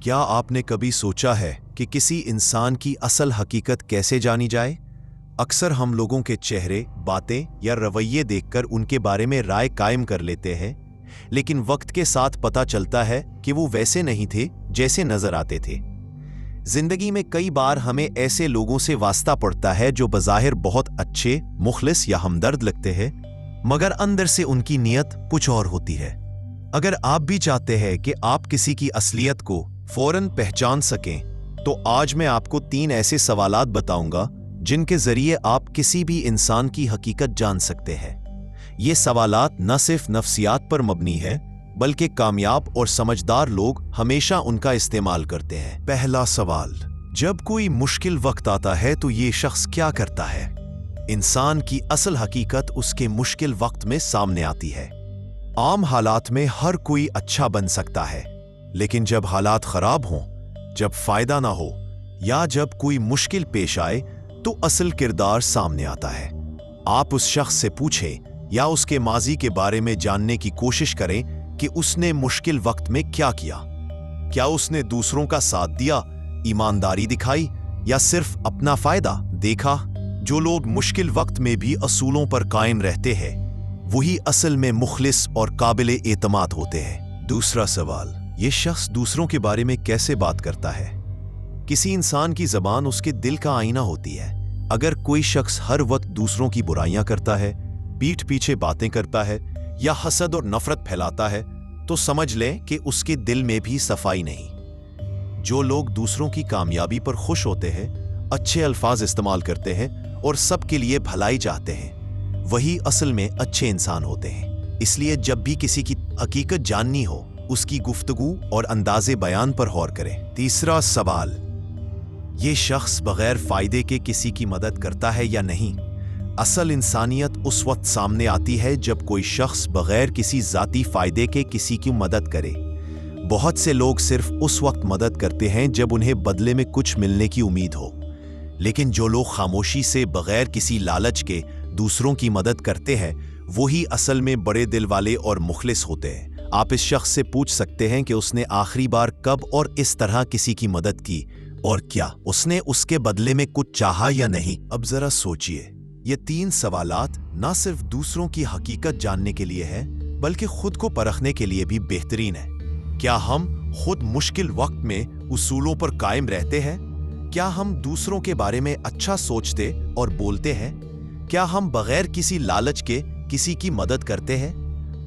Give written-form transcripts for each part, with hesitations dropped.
کیا آپ نے کبھی سوچا ہے کہ کسی انسان کی اصل حقیقت کیسے جانی جائے؟ اکثر ہم لوگوں کے چہرے، باتیں یا رویے دیکھ کر ان کے بارے میں رائے قائم کر لیتے ہیں، لیکن وقت کے ساتھ پتہ چلتا ہے کہ وہ ویسے نہیں تھے جیسے نظر آتے تھے۔ زندگی میں کئی بار ہمیں ایسے لوگوں سے واسطہ پڑتا ہے جو بظاہر بہت اچھے، مخلص یا ہمدرد لگتے ہیں، مگر اندر سے ان کی نیت کچھ اور ہوتی ہے۔ اگر آپ بھی چاہتے ہیں کہ آپ کسی کی اصلیت کو فوراً پہچان سکیں، تو آج میں آپ کو 3 ایسے سوالات بتاؤں گا جن کے ذریعے آپ کسی بھی انسان کی حقیقت جان سکتے ہیں۔ یہ سوالات نہ صرف نفسیات پر مبنی ہے، بلکہ کامیاب اور سمجھدار لوگ ہمیشہ ان کا استعمال کرتے ہیں۔ پہلا سوال: جب کوئی مشکل وقت آتا ہے تو یہ شخص کیا کرتا ہے؟ انسان کی اصل حقیقت اس کے مشکل وقت میں سامنے آتی ہے۔ عام حالات میں ہر کوئی اچھا بن سکتا ہے، لیکن جب حالات خراب ہوں، جب فائدہ نہ ہو یا جب کوئی مشکل پیش آئے تو اصل کردار سامنے آتا ہے۔ آپ اس شخص سے پوچھیں یا اس کے ماضی کے بارے میں جاننے کی کوشش کریں کہ اس نے مشکل وقت میں کیا کیا۔ کیا اس نے دوسروں کا ساتھ دیا، ایمانداری دکھائی یا صرف اپنا فائدہ دیکھا؟ جو لوگ مشکل وقت میں بھی اصولوں پر قائم رہتے ہیں، وہی اصل میں مخلص اور قابل اعتماد ہوتے ہیں۔ دوسرا سوال: یہ شخص دوسروں کے بارے میں کیسے بات کرتا ہے؟ کسی انسان کی زبان اس کے دل کا آئینہ ہوتی ہے۔ اگر کوئی شخص ہر وقت دوسروں کی برائیاں کرتا ہے، پیٹھ پیچھے باتیں کرتا ہے یا حسد اور نفرت پھیلاتا ہے، تو سمجھ لیں کہ اس کے دل میں بھی صفائی نہیں۔ جو لوگ دوسروں کی کامیابی پر خوش ہوتے ہیں، اچھے الفاظ استعمال کرتے ہیں اور سب کے لیے بھلائی چاہتے ہیں، وہی اصل میں اچھے انسان ہوتے ہیں۔ اس لیے جب بھی کسی کی حقیقت جاننی ہو، اس کی گفتگو اور انداز بیان پر غور کریں۔ تیسرا سوال: یہ شخص بغیر فائدے کے کسی کی مدد کرتا ہے یا نہیں؟ اصل انسانیت اس وقت سامنے آتی ہے جب کوئی شخص بغیر کسی ذاتی فائدے کے کسی کی مدد کرے۔ بہت سے لوگ صرف اس وقت مدد کرتے ہیں جب انہیں بدلے میں کچھ ملنے کی امید ہو، لیکن جو لوگ خاموشی سے بغیر کسی لالچ کے دوسروں کی مدد کرتے ہیں، وہی اصل میں بڑے دل والے اور مخلص ہوتے ہیں۔ آپ اس شخص سے پوچھ سکتے ہیں کہ اس نے آخری بار کب اور اس طرح کسی کی مدد کی، اور کیا اس نے اس کے بدلے میں کچھ چاہا یا نہیں۔ اب ذرا سوچئے، یہ 3 سوالات نہ صرف دوسروں کی حقیقت جاننے کے لیے ہیں، بلکہ خود کو پرکھنے کے لیے بھی بہترین ہے۔ کیا ہم خود مشکل وقت میں اصولوں پر قائم رہتے ہیں؟ کیا ہم دوسروں کے بارے میں اچھا سوچتے اور بولتے ہیں؟ کیا ہم بغیر کسی لالچ کے کسی کی مدد کرتے ہیں؟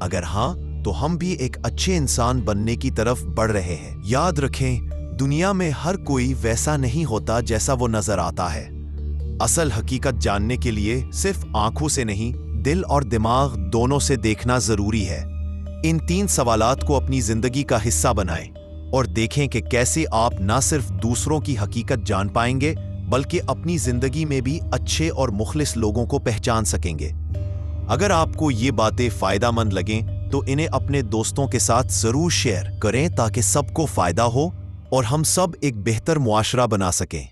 اگر ہاں، تو ہم بھی ایک اچھے انسان بننے کی طرف بڑھ رہے ہیں۔ یاد رکھیں، دنیا میں ہر کوئی ویسا نہیں ہوتا جیسا وہ نظر آتا ہے۔ اصل حقیقت جاننے کے لیے صرف آنکھوں سے نہیں، دل اور دماغ دونوں سے دیکھنا ضروری ہے۔ ان 3 سوالات کو اپنی زندگی کا حصہ بنائیں اور دیکھیں کہ کیسے آپ نہ صرف دوسروں کی حقیقت جان پائیں گے، بلکہ اپنی زندگی میں بھی اچھے اور مخلص لوگوں کو پہچان سکیں گے۔ اگر آپ کو یہ باتیں فائدہ مند لگیں تو انہیں اپنے دوستوں کے ساتھ ضرور شیئر کریں تاکہ سب کو فائدہ ہو اور ہم سب ایک بہتر معاشرہ بنا سکیں۔